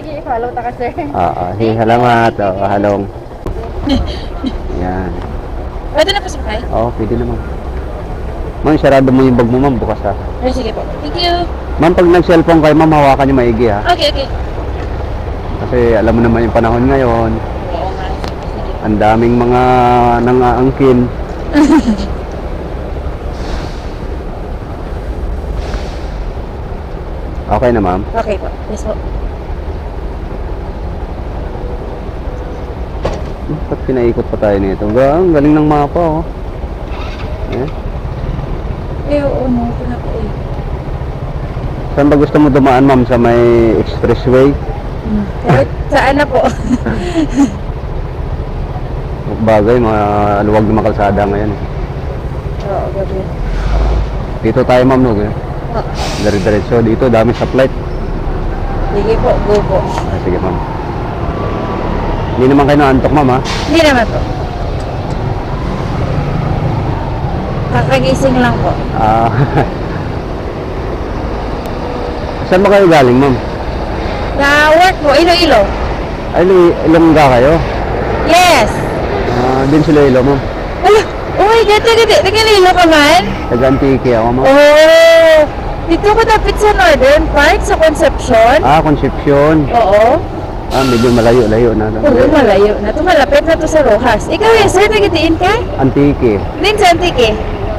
Sige, follow ta ka, sir. Oo, sige, salamat. Oo, halong. Yan. Pwede na pasakay? Oo, pwede naman. Ma'am, sarado mo yung bag mo, ma'am, bukas ha. Ay, sige po. Thank you. Ma'am, pag nag-cellphone kayo, ma'am, hawakan niyo maigi ha. Okay, okay. Kasi alam mo naman yung panahon ngayon, Oo nga. Sige. ang daming mga nangaangkin. Okay na, ma'am. Okay po. Yes po. Ba't pinaikot pa tayo nito? Ang galing ng mapa, oh. Eh? Eh, oo, no. Ito na po eh. Saan ba gusto mo dumaan, ma'am? Sa may expressway? Kahit saan na po. Bagay, mga luwag na kalsada ngayon. Oo, gabi. Dito tayo, ma'am, no? Oo. Dire-diretso. Dito, dami sa flight. Sige po, go po. Ah, sige, ma'am. Hindi naman kayo naantok, ma'am, ha? Hindi naman po. Kakagising lang po. Ah. Saan ba kayo galing, ma'am? Na work po, Iloilo. Ay, Ilongga kayo? Yes! Din sila Ilo, ma'am. Ala, uy, gati. Nag-Iloilo ka man? Taga-Antique ako, ma'am. Oh! Dito ko dapit sa Northern Park, sa Concepcion. Ah, Concepcion. Oo. Ah, medyo malayo-layo na. Oo, malayo na. Ito malapit na to sa Rojas. Ikaw eh, sir, nagdiin ka? Antique. Din sa Antique.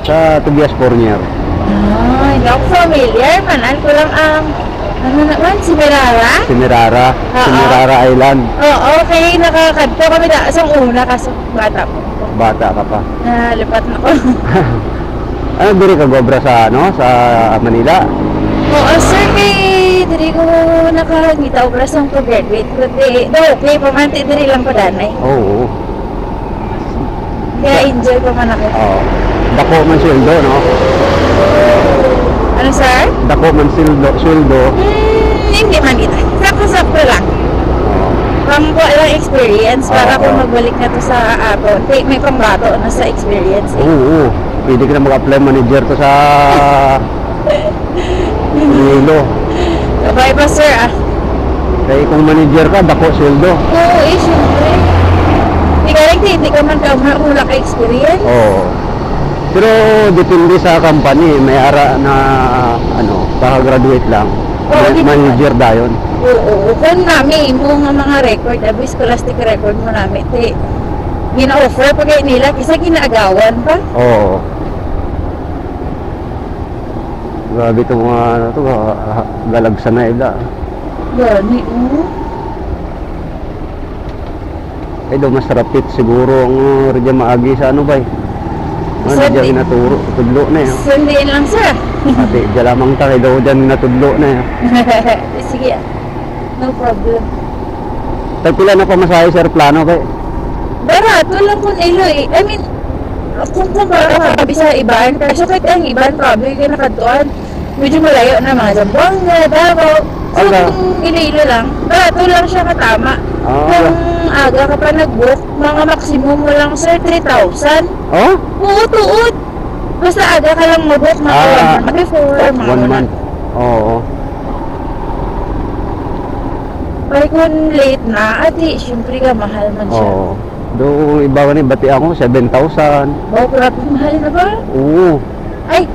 Sa Tobias Fournier. Ah, hindi ako familiar. Manan ko lang ang, ano naman, si Merara? Simirara. Oo. Simirara Island. Oo, okay. Nakakadto kami na sa una kaso bata po. Bata ka pa. Nalipat na ko. Ano, diri ka gobra sa, ano, sa Manila? Oo, sir, kay diri ko nakangita obra sa to graduate. Kundi, okay, pamanti diri lang ko danay. Oo. Kaya enjoy pa man ako. Oo. Dako man sweldo, no? Ano, sir? Dako man sweldo. Hindi man kita. Sakto-sakto lang. Oo. Pangko lang experience para Oo. kung magbalik na to sa ato. May pangbato na sa experience. Eh. Oo. Pwede ka na mag-apply manager to sa Iloilo. Bye pa, sir, ah. Kaya kung manager ka, dako sweldo. Oo, eh, syempre. Hindi ka man wala ka experience. Oo. Pero depende sa company, may ara na ano, kaka-graduate lang. Oo, di Manager dayon. Oo, kung namin mo nga mga record, scholastic record mo namin, gina-offer pa kayo nila kasi ginaagawan pa. Oo. Grabe itong mga ano to, galagsan na ila. Gani, oo. Ay daw mas rapid siguro ang radya maagi sa ano ba eh. Ano Sunday. radya inaturo, tudlo na eh. Sunday lang, sir. Ate, dyan lamang tayo daw dyan inatudlo na eh. Sige, no problem. Tagpila na pamasahe sir plano ba eh. Barato lang kung ilo eh. I mean, kung kumpara ka sa ibaan, kasi kahit ang ibaan probably ka nakatuan, medyo malayo na mga Zamboanga, Davao. So Aga. kung Iloilo lang, barato lang siya katama. Ah. Kung aga ka pa nag-book, mga maximum mo lang sir, 3,000. Oh? Oo, tuod. Basta aga ka lang mag-book, mga Ah, 1 month before, mga 1 month. Oo. Ay kung late na, ati, syempre ka, mahal man siya. Oo. Do iba ka ni bati ako 7,000. Oh, grabe, mahal na ba? Oo. Ay,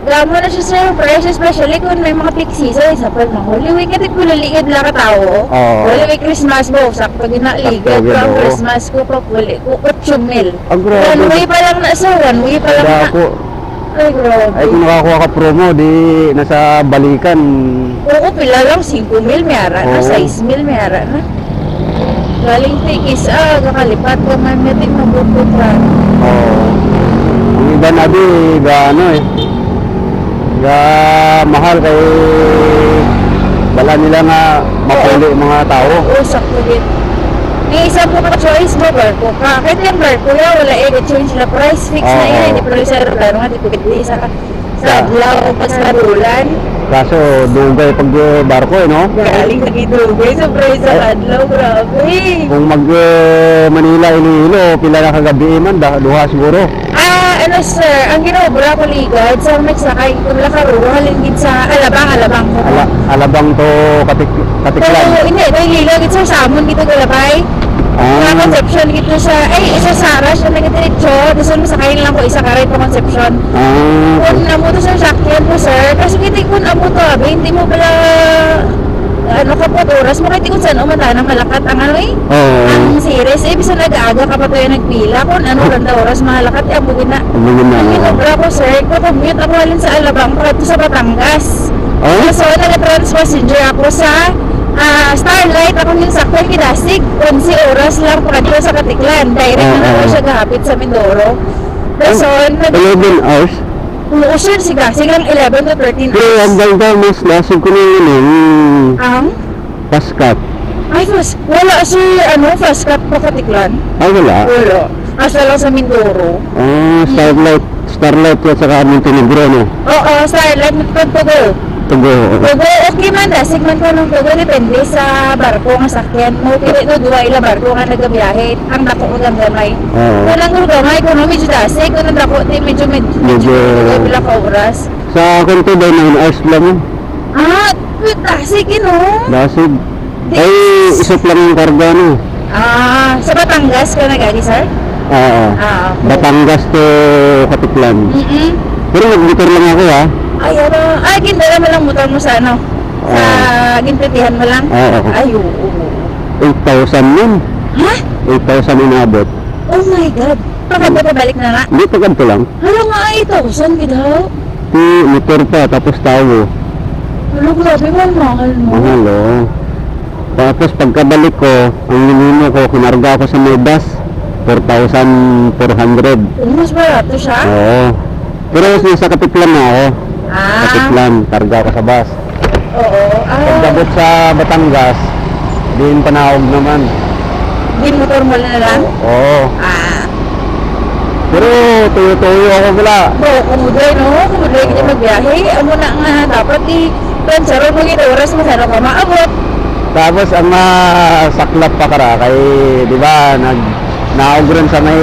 gamo na siya sir, price, especially kung may mga peak season, sa pag mga Holy Week, ati pulaligid lang ka tao. Oo. Holy Week, Christmas mo, sakto ginaligid, Sakto, from oo. Christmas ko pa puli, ko 8 mil. Ang grabe. One way pa lang na sir, one way pa lang na. Ako, Ay, grabe. ay kung nakakuha ka promo, di nasa balikan. Oo, pila lang, 5 mil mayara na, Oo. 6 mil mayara na. Galing tikis, kakalipat ko man natin mabukot pa. Oo. Ang iba na di, ga ano eh. Ga mahal kay bala nila nga mapuli mga tao. Oo, sakto din. May isa po ka choice mo, barko ka. Kahit yung barko ya, wala change na price, fix na Oo. yan. Hindi pero sa aeroplano nga, di isa ka sa adlaw o pa sa bulan. Kaso dugay pag barko eh, no? Galing nagidugay sa price sa adlaw, grabe. Kung mag Manila, Iloilo, pila na kagabi man, duha siguro. ano sir, ang ginobra ko ligad sa magsakay kung lakaro, halingid sa alabang ko. Alabang to Katiklan. Pero hindi, ito yung ligad sa Samon gito galabay. Mga conception gito sa, isa Sara siya nagadiretso, tapos masakay lang ko isa karay pa conception. Kung namo to sa sakyan po sir, kasi kita kung amo to, hindi mo pala ano kapot oras mo kahit kung saan umata ng malakat ang ano ang series bisa nag-aaga ka pa tayo nagpila kung ano ganda oras malakat abugin na ang ginobra ko sir kakumute ako halin sa Alabang para sa Batangas so nag-trans passenger ako sa Starlight ako yung sakto Kidasig 11 oras lang para dito sa Katiklan direct na ako siya gahapit sa Mindoro so 11 hours? Oo sir, sige lang 11 to 13 Pero hours ang ganda mas lasig ko na yun ang Paskat. ay, wala sir, fast cut pa Katiklan. Wala? Wala. Asa lang sa Mindoro. Starlight at saka Montenegro, no? Oo, Starlight, Tugo. Tugo. Tugo, okay man, dasig man ko ng Tugo, depende sa barko nga sakyan. Mo, pili no, duwa ila barko nga nagabiyahe. Ang dako mo gamay. Walang gamay, kung medyo dasig, kung dako, medyo bila ka oras. Sa kanto daw 9 hours lang yun. Dasig, Dasig. Ay, isot lang yung karga, no? Sa Batangas ka na gani, sir? Oo. Okay. Batangas to Katiklan. Pero nag-motor lang ako, ha? Ay, gindala mo lang motor mo sa sa ginpitihan mo lang? Oo. Ay, oo. 8,000 yun. Ha? 8,000 inabot. Oh my God. Pabalik na nga. Hindi, taganto lang. Hala nga, 8,000 gidaw. Motor pa, tapos tawo. Hala, grabe mahal mo. Mahal, oh. Tapos pagkabalik ko, ang ninino ko, kinarga ko sa may bus, 4,400. Mas barato siya? Oo. Pero nasa Katiklan na ako. Katiklan, karga ko sa bus. Oo. Pagkabot sa Batangas, din panahog naman. Di motor mo na lang? Oo. Pero tuyo-tuyo ako pala. Kumuday, no? Kumuday kita magbiyahe. Amo na nga, dapat transero mo gito oras mo sana ka maabot. Tapos ang masaklap pa kara kay, di ba, naugran sa may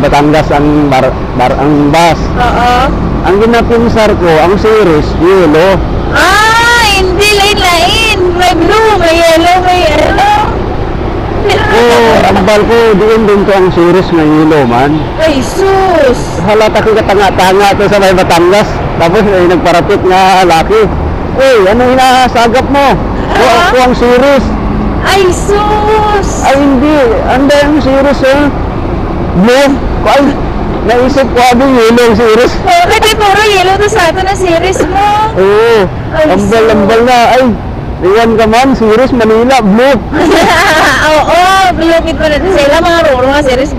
Batangas ang ang bus. Oo. Ang ginapinsar ko, ang series, yellow. Hindi lain-lain. May blue, may yellow, may Ambal ko, din to ang series na yellow man. Ay, sus! Halata ko katanga-tanga to sa may Batangas. Tapos nagparapit nga laki. Ano hinasagap mo? Ako ang series. Ay, sus! Ay, hindi. Anda yung series, Blue. Ay, naisip ko abong yellow ang series. Kasi puro yellow to sa ato na series mo. Oo. Ay, Ambal na. Ay, iwan ka man, series Manila, blue. Oo, bilogit pa natin sila mga roro nga series.